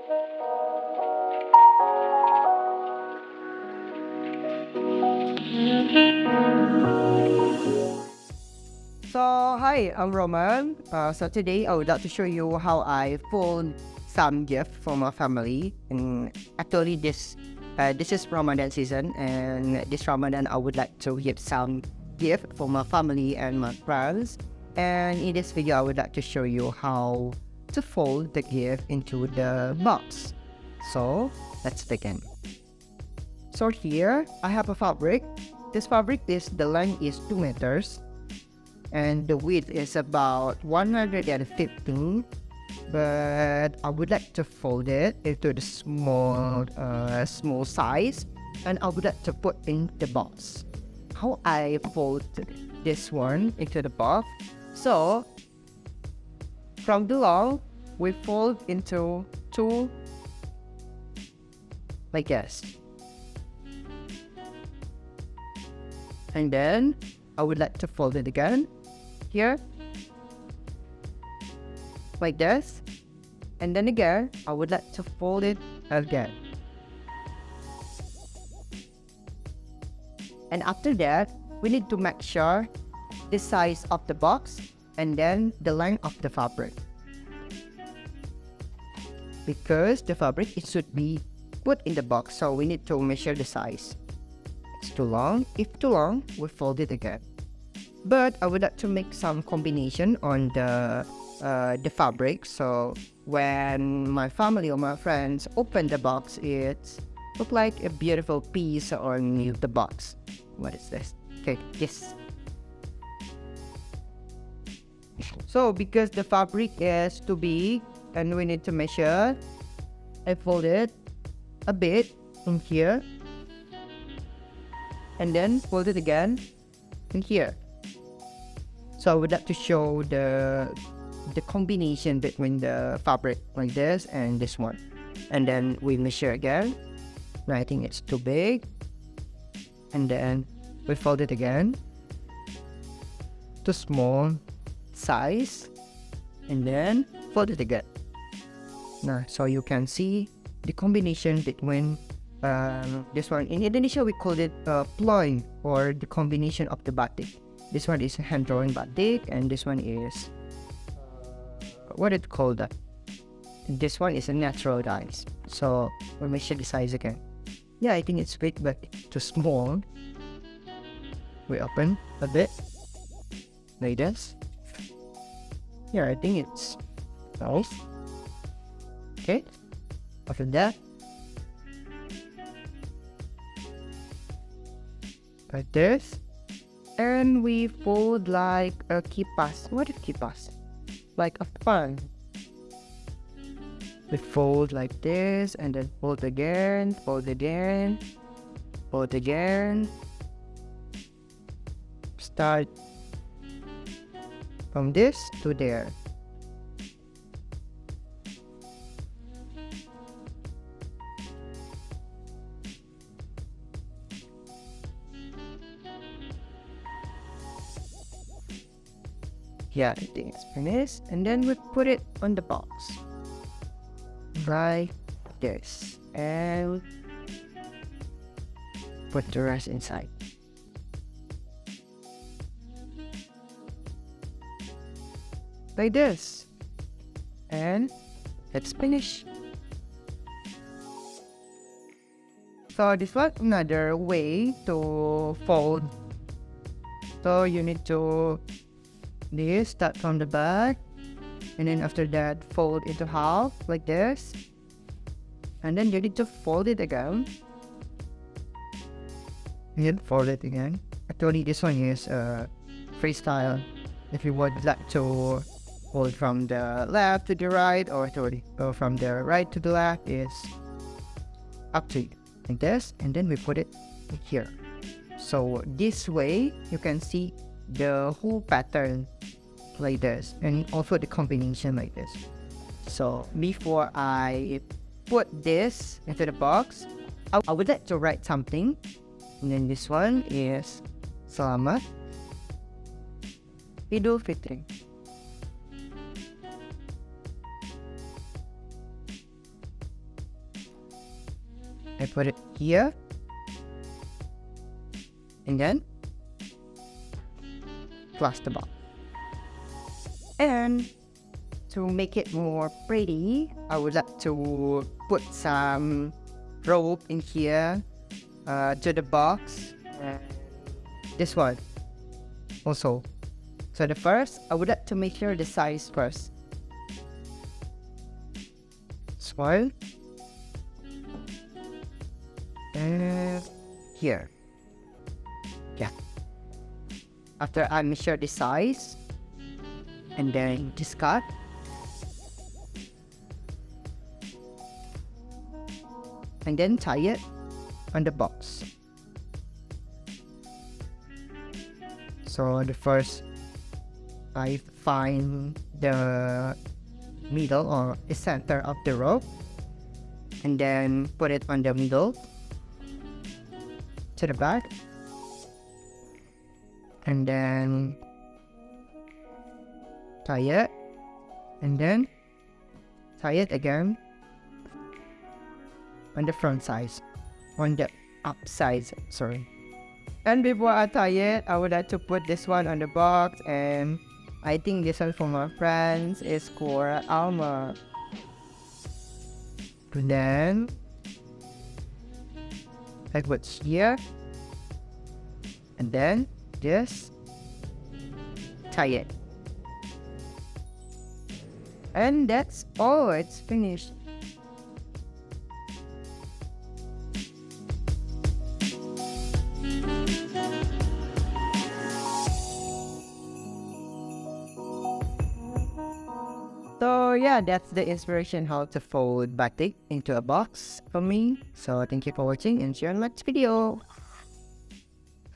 So, hi, I'm Roman. So today I would like to show you how I fold some gift for my family. And actually, this is Ramadan season, and this Ramadan I would like to give some gift for my family and my friends. And in this video, I would like to show you how to fold the gift into the box. So let's begin. So here I have a fabric. This fabric is the length is 2 meters. And the width is about 115, but I would like to fold it into the small size, and I would like to put in the box. How I fold this one into the box? So from the long, we fold into two like this, and then I would like to fold it again here like this, and then again I would like to fold it again, and after that we need to make sure the size of the box and then the length of the fabric, because the fabric it should be put in the box, so we need to measure the size. It's too long. If too long, we fold it again. But I would like to make some combination on the fabric, so when my family or my friends open the box, it look like a beautiful piece on the box. What is this? Okay, yes. So because the fabric is too big and we need to measure, I fold it a bit in here, and then fold it again in here. So I would like to show the combination between the fabric like this and this one. And then we measure again. No, I think it's too big. And then we fold it again to small size. And then fold it again. Now, so you can see the combination between this one. In Indonesia, we call it ploy, or the combination of the batik. This one is hand-drawn batik, and this one is what it called that? This one is a natural dice. So we'll measure the size again. Yeah, I think it's big, but too small. We open a bit like this. Yeah, I think it's nice. Okay, after that, like this. And we fold like a kipas. What is kipas? Like a fan. We fold like this, and then fold again, fold again, fold again. Start from this to there. Yeah, I think it's finished. And then we put it on the box like this, and put the rest inside. Like this. And let's finish. So this was another way to fold. So you need to start from the back, and then after that fold into half like this, and then you need to fold it again and fold it again. Actually, this one is freestyle. If you would like to fold from the left to the right, or from the right to the left, is up to you. Like this, and then we put it here. So this way you can see the whole pattern like this, and also the combination like this. So before I put this into the box, I would like to write something. And then this one is Selamat Idul Fitri. I put it here, and then plus the box. And to make it more pretty, I would like to put some rope in here to the box, and this one also. So the first, I would like to make sure the size first. This one, and here. Yeah. After I measure the size, and then just cut. And then tie it on the box. So the first, I find the middle or the center of the rope, and then put it on the middle to the back, and then tie it, and then tie it again on the front side, on the up side, sorry. And before I tie it, I would like to put this one on the box, and I think this one for my friends is for Alma. And then I put here, and then just tie it. And that's all, it's finished. So yeah, that's the inspiration how to fold batik into a box for me. So thank you for watching and see you on the next video.